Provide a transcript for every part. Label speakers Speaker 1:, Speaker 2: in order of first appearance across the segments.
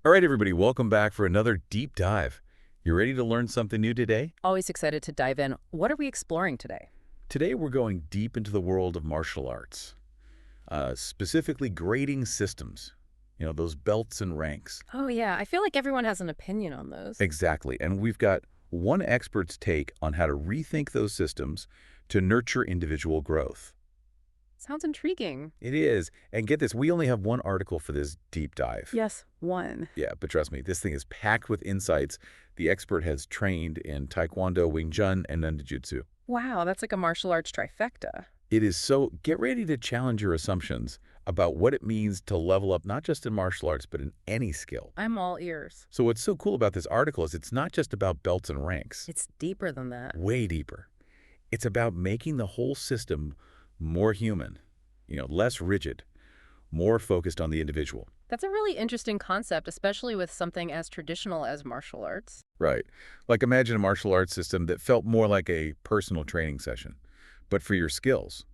Speaker 1: All right, everybody, welcome back for another deep dive. You ready to learn something new today?
Speaker 2: Always excited to dive in. What are we exploring today?
Speaker 1: Today, we're going deep into the world of martial arts, specifically grading systems, those belts and ranks.
Speaker 2: Oh, yeah. I feel like everyone has an opinion on those.
Speaker 1: Exactly. And we've got one expert's take on how to rethink those systems to nurture individual growth.
Speaker 2: Sounds intriguing.
Speaker 1: It is. And get this, we only have one article for this deep dive.
Speaker 2: Yes, one.
Speaker 1: Yeah, but trust me, this thing is packed with insights. The expert has trained in Taekwondo, Wing Chun, and Ninjutsu.
Speaker 2: Wow, that's like a martial arts trifecta.
Speaker 1: It is so, get ready to challenge your assumptions about what it means to level up not just in martial arts, but in any skill.
Speaker 2: I'm all ears.
Speaker 1: So what's so cool about this article is it's not just about belts and ranks.
Speaker 2: It's deeper than that.
Speaker 1: Way deeper. It's about making the whole system more human, less rigid, more focused on the individual.
Speaker 2: That's a really interesting concept, especially with something as traditional as martial arts.
Speaker 1: Right. Like imagine a martial arts system that felt more like a personal training session, but for your skills.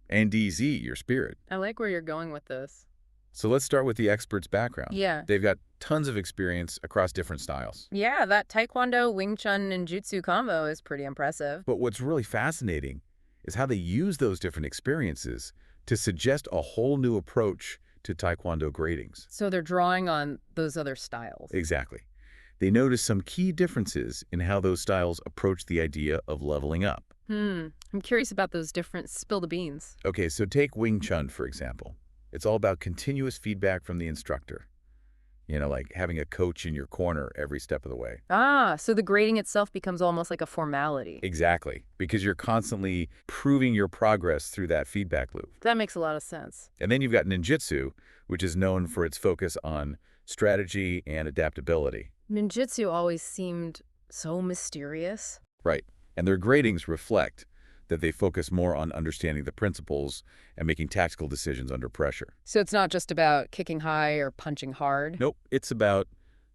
Speaker 1: And DZ, your spirit.
Speaker 2: I like where you're going with this.
Speaker 1: So let's start with the expert's background.
Speaker 2: Yeah.
Speaker 1: They've got tons of experience across different styles.
Speaker 2: Yeah, that Taekwondo, Wing Chun, and Ninjutsu combo is pretty impressive.
Speaker 1: But what's really fascinating is how they use those different experiences to suggest a whole new approach to Taekwondo gradings.
Speaker 2: So they're drawing on those other styles.
Speaker 1: Exactly. They notice some key differences in how those styles approach the idea of leveling up.
Speaker 2: I'm curious about those different spill the beans.
Speaker 1: Okay, so take Wing Chun, for example. It's all about continuous feedback from the instructor. Like having a coach in your corner every step of the way.
Speaker 2: Ah, so the grading itself becomes almost like a formality.
Speaker 1: Exactly, because you're constantly proving your progress through that feedback loop.
Speaker 2: That makes a lot of sense.
Speaker 1: And then you've got Ninjutsu, which is known for its focus on strategy and adaptability.
Speaker 2: Ninjutsu always seemed so mysterious.
Speaker 1: Right. And their gradings reflect that they focus more on understanding the principles and making tactical decisions under pressure.
Speaker 2: So it's not just about kicking high or punching hard?
Speaker 1: Nope, it's about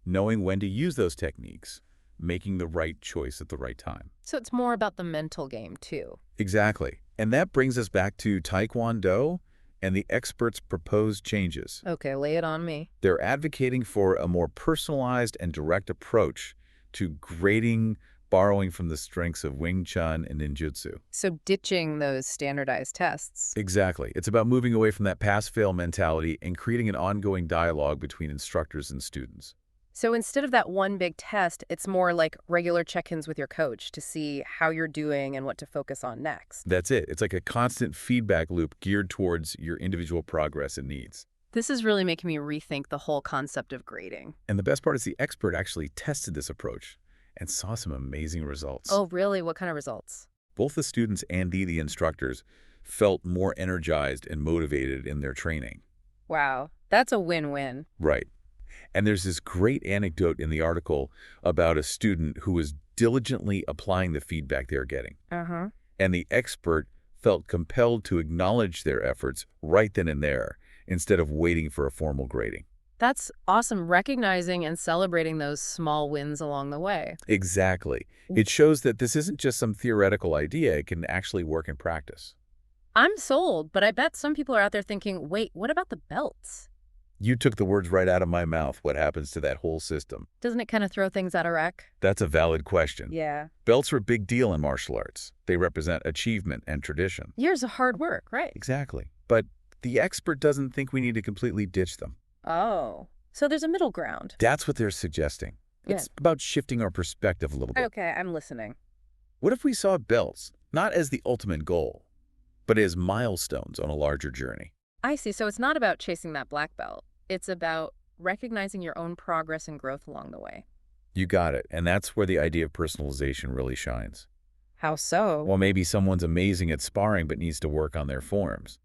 Speaker 1: knowing when to use those techniques, making the right choice at the right time.
Speaker 2: So it's more about the mental game, too.
Speaker 1: Exactly. And that brings us back to Taekwondo and the experts' proposed changes.
Speaker 2: Okay, lay it on me.
Speaker 1: They're advocating for a more personalized and direct approach to grading, borrowing from the strengths of Wing Chun and Ninjutsu.
Speaker 2: So ditching those standardized tests.
Speaker 1: Exactly. It's about moving away from that pass-fail mentality and creating an ongoing dialogue between instructors and students.
Speaker 2: So instead of that one big test, it's more like regular check-ins with your coach to see how you're doing and what to focus on next.
Speaker 1: That's it. It's like a constant feedback loop geared towards your individual progress and needs.
Speaker 2: This is really making me rethink the whole concept of grading.
Speaker 1: And the best part is the expert actually tested this approach and saw some amazing results.
Speaker 2: Oh, really? What kind of results?
Speaker 1: Both the students and the instructors felt more energized and motivated in their training.
Speaker 2: Wow, that's a win-win.
Speaker 1: Right. And there's this great anecdote in the article about a student who was diligently applying the feedback they're getting.
Speaker 2: Uh-huh.
Speaker 1: And the expert felt compelled to acknowledge their efforts right then and there instead of waiting for a formal grading.
Speaker 2: That's awesome, recognizing and celebrating those small wins along the way.
Speaker 1: Exactly. It shows that this isn't just some theoretical idea. It can actually work in practice.
Speaker 2: I'm sold, but I bet some people are out there thinking, wait, what about the belts?
Speaker 1: You took the words right out of my mouth. What happens to that whole system?
Speaker 2: Doesn't it kind of throw things out of whack?
Speaker 1: That's a valid question.
Speaker 2: Yeah.
Speaker 1: Belts are a big deal in martial arts. They represent achievement and tradition.
Speaker 2: Years of hard work, right?
Speaker 1: Exactly. But the expert doesn't think we need to completely ditch them.
Speaker 2: Oh, so there's a middle ground.
Speaker 1: That's what they're suggesting.
Speaker 2: Yeah.
Speaker 1: It's about shifting our perspective a little bit.
Speaker 2: Okay, I'm listening.
Speaker 1: What if we saw belts not as the ultimate goal, but as milestones on a larger journey?
Speaker 2: I see. So it's not about chasing that black belt. It's about recognizing your own progress and growth along the way.
Speaker 1: You got it. And that's where the idea of personalization really shines.
Speaker 2: How so?
Speaker 1: Well, maybe someone's amazing at sparring but needs to work on their forms.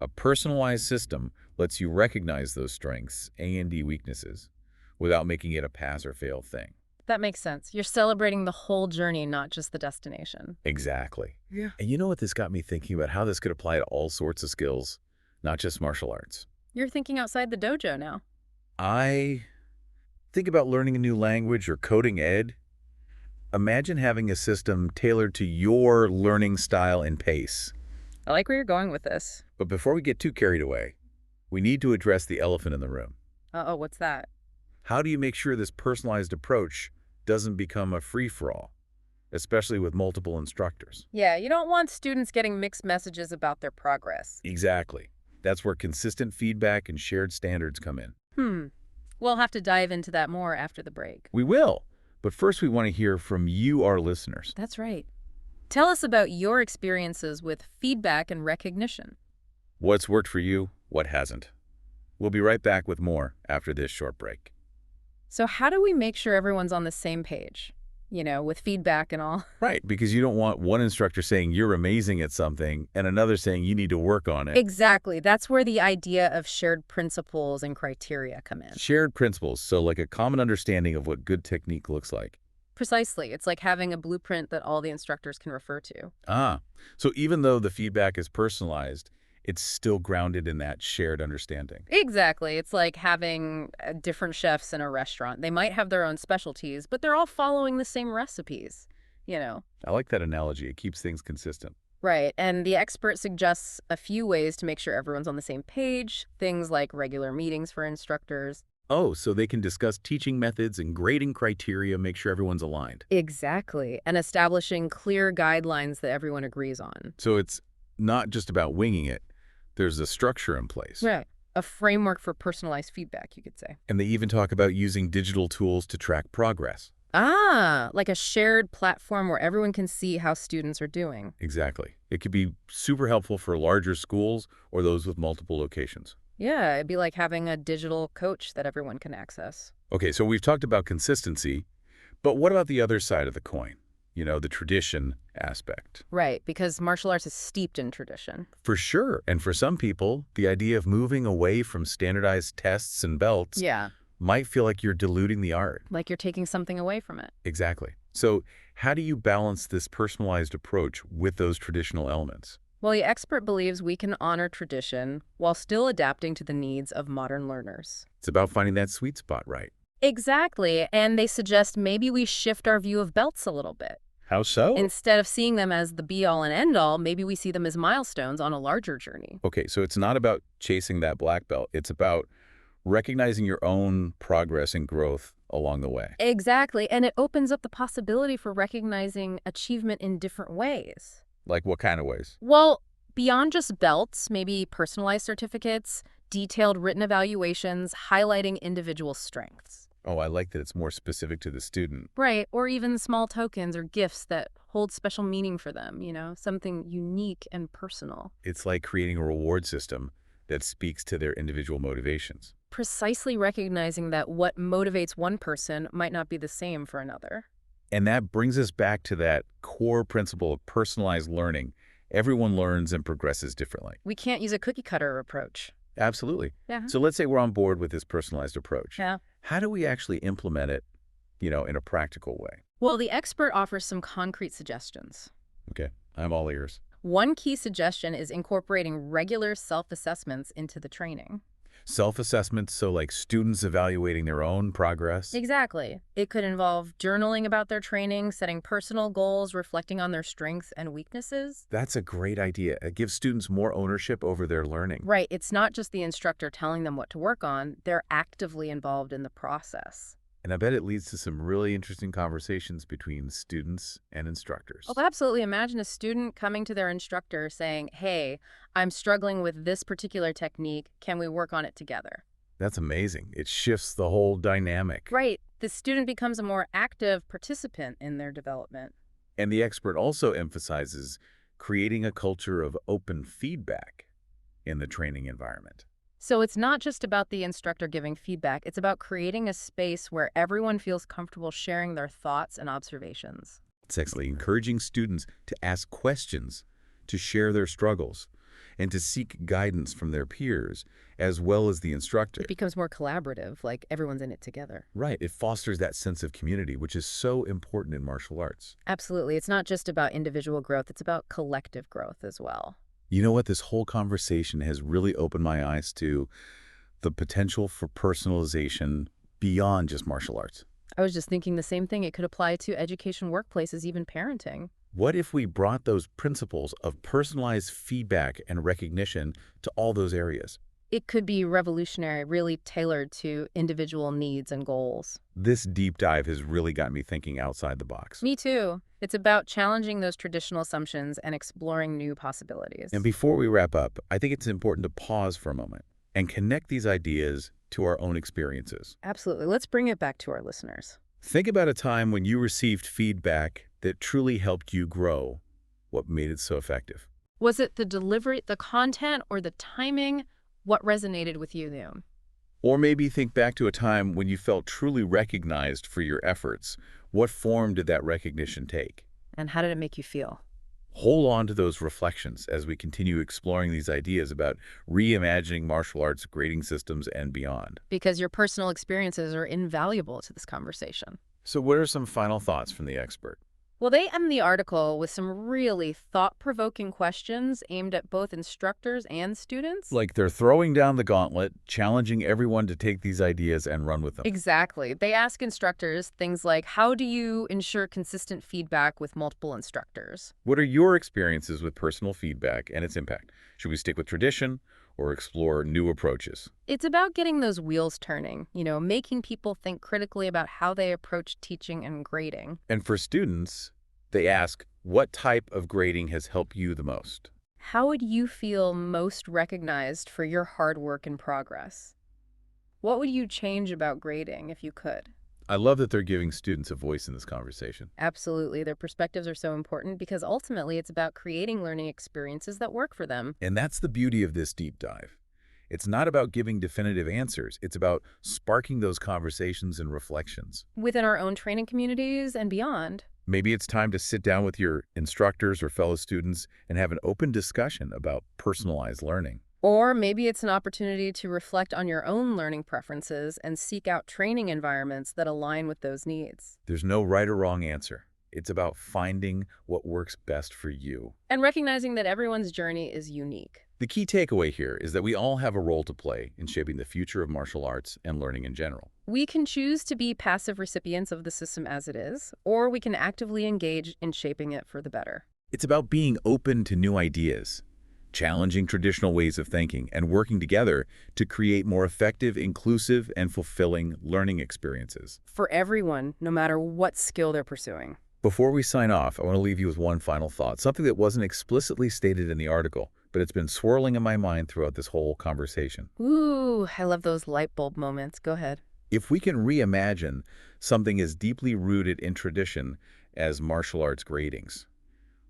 Speaker 1: A personalized system lets you recognize those strengths and weaknesses without making it a pass or fail thing.
Speaker 2: That makes sense. You're celebrating the whole journey, not just the destination.
Speaker 1: Exactly.
Speaker 2: Yeah.
Speaker 1: And you know what this got me thinking about? How this could apply to all sorts of skills, not just martial arts.
Speaker 2: You're thinking outside the dojo now.
Speaker 1: I think about learning a new language or coding ed. Imagine having a system tailored to your learning style and pace.
Speaker 2: I like where you're going with this.
Speaker 1: But before we get too carried away, we need to address the elephant in the room.
Speaker 2: Uh-oh, what's that?
Speaker 1: How do you make sure this personalized approach doesn't become a free-for-all, especially with multiple instructors?
Speaker 2: Yeah, you don't want students getting mixed messages about their progress.
Speaker 1: Exactly. That's where consistent feedback and shared standards come in.
Speaker 2: We'll have to dive into that more after the break.
Speaker 1: We will, but first we want to hear from you, our listeners.
Speaker 2: That's right. Tell us about your experiences with feedback and recognition.
Speaker 1: What's worked for you, what hasn't? We'll be right back with more after this short break.
Speaker 2: So how do we make sure everyone's on the same page? With feedback and all.
Speaker 1: Right, because you don't want one instructor saying you're amazing at something and another saying you need to work on it.
Speaker 2: Exactly. That's where the idea of shared principles and criteria come in.
Speaker 1: Shared principles, so like a common understanding of what good technique looks like.
Speaker 2: Precisely. It's like having a blueprint that all the instructors can refer to.
Speaker 1: So even though the feedback is personalized, it's still grounded in that shared understanding.
Speaker 2: Exactly. It's like having different chefs in a restaurant. They might have their own specialties, but they're all following the same recipes.
Speaker 1: I like that analogy. It keeps things consistent.
Speaker 2: Right. And the expert suggests a few ways to make sure everyone's on the same page, things like regular meetings for instructors.
Speaker 1: Oh, so they can discuss teaching methods and grading criteria, make sure everyone's aligned.
Speaker 2: Exactly. And establishing clear guidelines that everyone agrees on.
Speaker 1: So it's not just about winging it. There's a structure in place.
Speaker 2: Right. A framework for personalized feedback, you could say.
Speaker 1: And they even talk about using digital tools to track progress.
Speaker 2: Like a shared platform where everyone can see how students are doing.
Speaker 1: Exactly. It could be super helpful for larger schools or those with multiple locations.
Speaker 2: Yeah, it'd be like having a digital coach that everyone can access.
Speaker 1: Okay, so we've talked about consistency, but what about the other side of the coin? The tradition aspect.
Speaker 2: Right, because martial arts is steeped in tradition.
Speaker 1: For sure. And for some people, the idea of moving away from standardized tests and belts might feel like you're diluting the art.
Speaker 2: Like you're taking something away from it.
Speaker 1: Exactly. So how do you balance this personalized approach with those traditional elements?
Speaker 2: Well, the expert believes we can honor tradition while still adapting to the needs of modern learners.
Speaker 1: It's about finding that sweet spot, right?
Speaker 2: Exactly, and they suggest maybe we shift our view of belts a little bit.
Speaker 1: How so?
Speaker 2: Instead of seeing them as the be-all and end-all, maybe we see them as milestones on a larger journey.
Speaker 1: Okay, so it's not about chasing that black belt. It's about recognizing your own progress and growth along the way.
Speaker 2: Exactly, and it opens up the possibility for recognizing achievement in different ways.
Speaker 1: Like what kind of ways?
Speaker 2: Well, beyond just belts, maybe personalized certificates, detailed written evaluations, highlighting individual strengths.
Speaker 1: Oh, I like that it's more specific to the student.
Speaker 2: Right, or even small tokens or gifts that hold special meaning for them, something unique and personal.
Speaker 1: It's like creating a reward system that speaks to their individual motivations.
Speaker 2: Precisely recognizing that what motivates one person might not be the same for another.
Speaker 1: And that brings us back to that core principle of personalized learning. Everyone learns and progresses differently.
Speaker 2: We can't use a cookie-cutter approach.
Speaker 1: Absolutely.
Speaker 2: Yeah.
Speaker 1: So let's say we're on board with this personalized approach.
Speaker 2: Yeah.
Speaker 1: How do we actually implement it, in a practical way?
Speaker 2: Well, the expert offers some concrete suggestions.
Speaker 1: Okay, I'm all ears.
Speaker 2: One key suggestion is incorporating regular self-assessments into the training.
Speaker 1: Self-assessments, so like students evaluating their own progress?
Speaker 2: Exactly. It could involve journaling about their training, setting personal goals, reflecting on their strengths and weaknesses.
Speaker 1: That's a great idea. It gives students more ownership over their learning.
Speaker 2: Right. It's not just the instructor telling them what to work on. They're actively involved in the process.
Speaker 1: And I bet it leads to some really interesting conversations between students and instructors.
Speaker 2: Oh, absolutely. Imagine a student coming to their instructor saying, hey, I'm struggling with this particular technique. Can we work on it together?
Speaker 1: That's amazing. It shifts the whole dynamic.
Speaker 2: Right. The student becomes a more active participant in their development.
Speaker 1: And the expert also emphasizes creating a culture of open feedback in the training environment.
Speaker 2: So it's not just about the instructor giving feedback. It's about creating a space where everyone feels comfortable sharing their thoughts and observations.
Speaker 1: It's actually encouraging students to ask questions, to share their struggles, and to seek guidance from their peers, as well as the instructor.
Speaker 2: It becomes more collaborative, like everyone's in it together.
Speaker 1: Right. It fosters that sense of community, which is so important in martial arts.
Speaker 2: Absolutely. It's not just about individual growth. It's about collective growth as well.
Speaker 1: You know what? This whole conversation has really opened my eyes to the potential for personalization beyond just martial arts.
Speaker 2: I was just thinking the same thing. It could apply to education, workplaces, even parenting.
Speaker 1: What if we brought those principles of personalized feedback and recognition to all those areas?
Speaker 2: it could be revolutionary, really tailored to individual needs and goals.
Speaker 1: This deep dive has really got me thinking outside the box.
Speaker 2: Me too. It's about challenging those traditional assumptions and exploring new possibilities.
Speaker 1: And before we wrap up, I think it's important to pause for a moment and connect these ideas to our own experiences.
Speaker 2: Absolutely. Let's bring it back to our listeners.
Speaker 1: Think about a time when you received feedback that truly helped you grow. What made it so effective?
Speaker 2: Was it the delivery, the content, or the timing? What resonated with you then?
Speaker 1: Or maybe think back to a time when you felt truly recognized for your efforts. What form did that recognition take?
Speaker 2: And how did it make you feel?
Speaker 1: Hold on to those reflections as we continue exploring these ideas about reimagining martial arts grading systems and beyond.
Speaker 2: Because your personal experiences are invaluable to this conversation.
Speaker 1: So what are some final thoughts from the expert?
Speaker 2: Well, they end the article with some really thought-provoking questions aimed at both instructors and students.
Speaker 1: Like they're throwing down the gauntlet, challenging everyone to take these ideas and run with them.
Speaker 2: Exactly. They ask instructors things like, how do you ensure consistent feedback with multiple instructors?
Speaker 1: What are your experiences with personal feedback and its impact? Should we stick with tradition or explore new approaches?
Speaker 2: It's about getting those wheels turning, making people think critically about how they approach teaching and grading.
Speaker 1: And for students, they ask, what type of grading has helped you the most?
Speaker 2: How would you feel most recognized for your hard work and progress? What would you change about grading if you could?
Speaker 1: I love that they're giving students a voice in this conversation.
Speaker 2: Absolutely. Their perspectives are so important because ultimately it's about creating learning experiences that work for them.
Speaker 1: And that's the beauty of this deep dive. It's not about giving definitive answers. It's about sparking those conversations and reflections.
Speaker 2: Within our own training communities and beyond.
Speaker 1: Maybe it's time to sit down with your instructors or fellow students and have an open discussion about personalized learning.
Speaker 2: Or maybe it's an opportunity to reflect on your own learning preferences and seek out training environments that align with those needs.
Speaker 1: There's no right or wrong answer. It's about finding what works best for you.
Speaker 2: And recognizing that everyone's journey is unique.
Speaker 1: The key takeaway here is that we all have a role to play in shaping the future of martial arts and learning in general.
Speaker 2: We can choose to be passive recipients of the system as it is, or we can actively engage in shaping it for the better.
Speaker 1: It's about being open to new ideas, challenging traditional ways of thinking, and working together to create more effective, inclusive, and fulfilling learning experiences.
Speaker 2: For everyone, no matter what skill they're pursuing.
Speaker 1: Before we sign off, I want to leave you with one final thought, something that wasn't explicitly stated in the article, but it's been swirling in my mind throughout this whole conversation.
Speaker 2: Ooh, I love those light bulb moments. Go ahead.
Speaker 1: If we can reimagine something as deeply rooted in tradition as martial arts gradings,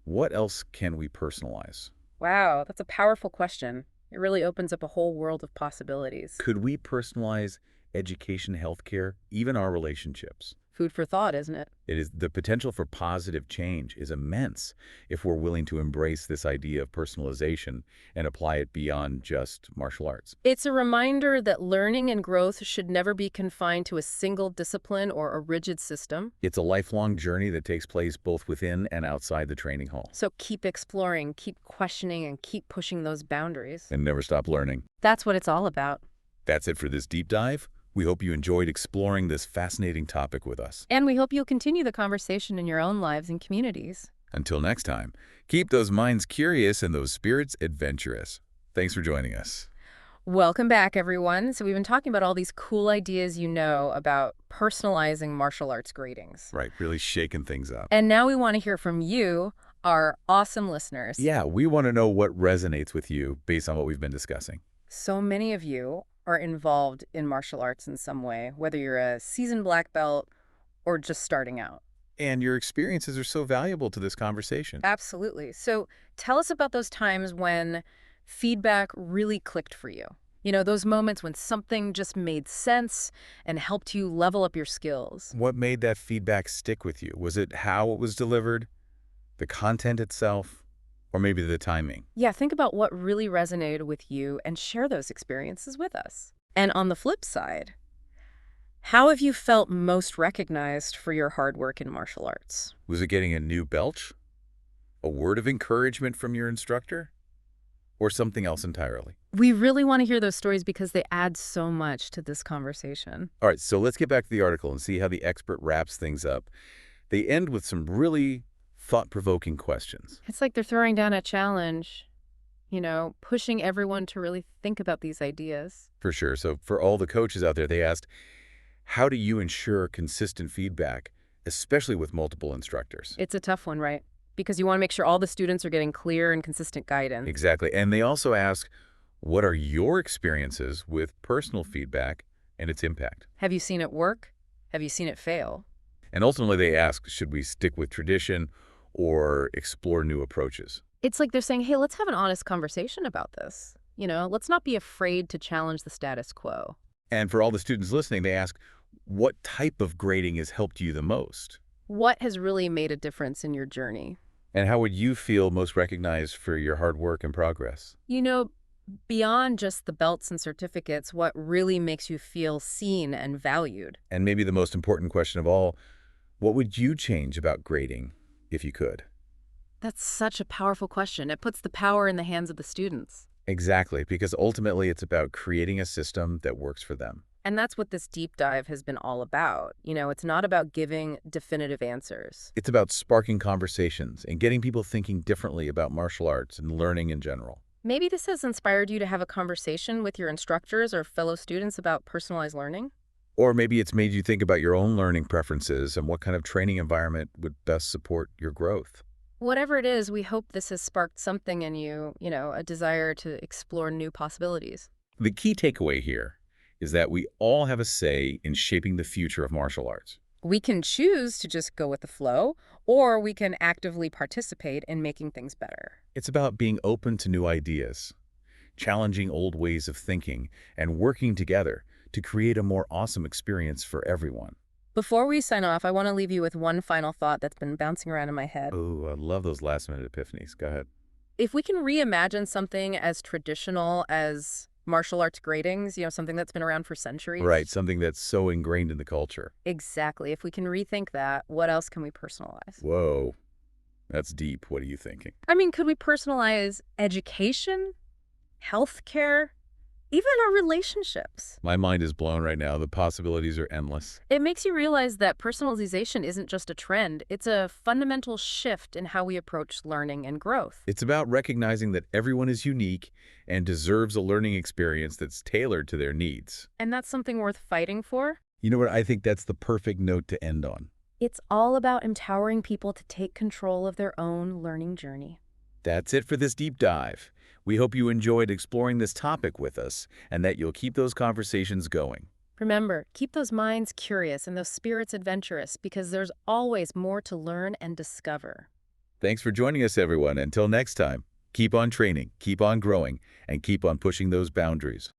Speaker 1: what else can we personalize?
Speaker 2: Wow, that's a powerful question. It really opens up a whole world of possibilities.
Speaker 1: Could we personalize education, healthcare, even our relationships?
Speaker 2: Food for thought, isn't it?
Speaker 1: It is the potential for positive change is immense if we're willing to embrace this idea of personalization and apply it beyond just martial arts.
Speaker 2: It's a reminder that learning and growth should never be confined to a single discipline or a rigid system.
Speaker 1: It's a lifelong journey that takes place both within and outside the training hall.
Speaker 2: So keep exploring, keep questioning, and keep pushing those boundaries.
Speaker 1: And never stop learning.
Speaker 2: That's what it's all about.
Speaker 1: That's it for this deep dive. We hope you enjoyed exploring this fascinating topic with us.
Speaker 2: And we hope you'll continue the conversation in your own lives and communities.
Speaker 1: Until next time, keep those minds curious and those spirits adventurous. Thanks for joining us.
Speaker 2: Welcome back, everyone. So we've been talking about all these cool ideas about personalizing martial arts gradings.
Speaker 1: Right, really shaking things up.
Speaker 2: And now we want to hear from you, our awesome listeners.
Speaker 1: Yeah, we want to know what resonates with you based on what we've been discussing.
Speaker 2: So many of you are involved in martial arts in some way, whether you're a seasoned black belt or just starting out.
Speaker 1: And your experiences are so valuable to this conversation.
Speaker 2: Absolutely. So tell us about those times when feedback really clicked for you. Those moments when something just made sense and helped you level up your skills.
Speaker 1: What made that feedback stick with you? Was it how it was delivered, the content itself, or maybe the timing?
Speaker 2: Yeah, think about what really resonated with you and share those experiences with us. And on the flip side, how have you felt most recognized for your hard work in martial arts?
Speaker 1: Was it getting a new belch? A word of encouragement from your instructor? Or something else entirely?
Speaker 2: We really want to hear those stories because they add so much to this conversation.
Speaker 1: All right, so let's get back to the article and see how the expert wraps things up. They end with some really thought-provoking questions.
Speaker 2: It's like they're throwing down a challenge. pushing everyone to really think about these ideas.
Speaker 1: For sure. So for all the coaches out there, they asked, how do you ensure consistent feedback, especially with multiple instructors?
Speaker 2: It's a tough one, right? Because you want to make sure all the students are getting clear and consistent guidance.
Speaker 1: Exactly. And they also ask, what are your experiences with personal feedback and its impact?
Speaker 2: Have you seen it work? Have you seen it fail?
Speaker 1: And ultimately, they ask, should we stick with tradition or explore new approaches?
Speaker 2: It's like they're saying, hey, let's have an honest conversation about this. Let's not be afraid to challenge the status quo.
Speaker 1: And for all the students listening, they ask, what type of grading has helped you the most?
Speaker 2: What has really made a difference in your journey?
Speaker 1: And how would you feel most recognized for your hard work and progress?
Speaker 2: Beyond just the belts and certificates, what really makes you feel seen and valued?
Speaker 1: And maybe the most important question of all, what would you change about grading if you could?
Speaker 2: That's such a powerful question. It puts the power in the hands of the students.
Speaker 1: Exactly, because ultimately it's about creating a system that works for them.
Speaker 2: And that's what this deep dive has been all about. It's not about giving definitive answers.
Speaker 1: It's about sparking conversations and getting people thinking differently about martial arts and learning in general.
Speaker 2: Maybe this has inspired you to have a conversation with your instructors or fellow students about personalized learning.
Speaker 1: Or maybe it's made you think about your own learning preferences and what kind of training environment would best support your growth.
Speaker 2: Whatever it is, we hope this has sparked something in you, a desire to explore new possibilities.
Speaker 1: The key takeaway here is that we all have a say in shaping the future of martial arts.
Speaker 2: We can choose to just go with the flow, or we can actively participate in making things better.
Speaker 1: It's about being open to new ideas, challenging old ways of thinking, and working together to create a more awesome experience for everyone.
Speaker 2: Before we sign off, I want to leave you with one final thought that's been bouncing around in my head.
Speaker 1: Oh, I love those last-minute epiphanies. Go ahead.
Speaker 2: If we can reimagine something as traditional as martial arts gradings, something that's been around for centuries.
Speaker 1: Right, something that's so ingrained in the culture.
Speaker 2: Exactly. If we can rethink that, what else can we personalize?
Speaker 1: Whoa, that's deep. What are you thinking?
Speaker 2: Could we personalize education, healthcare, even our relationships?
Speaker 1: My mind is blown right now. The possibilities are endless.
Speaker 2: It makes you realize that personalization isn't just a trend. It's a fundamental shift in how we approach learning and growth.
Speaker 1: It's about recognizing that everyone is unique and deserves a learning experience that's tailored to their needs.
Speaker 2: And that's something worth fighting for.
Speaker 1: You know what? I think that's the perfect note to end on.
Speaker 2: It's all about empowering people to take control of their own learning journey.
Speaker 1: That's it for this deep dive. We hope you enjoyed exploring this topic with us and that you'll keep those conversations going.
Speaker 2: Remember, keep those minds curious and those spirits adventurous, because there's always more to learn and discover.
Speaker 1: Thanks for joining us, everyone. Until next time, keep on training, keep on growing, and keep on pushing those boundaries.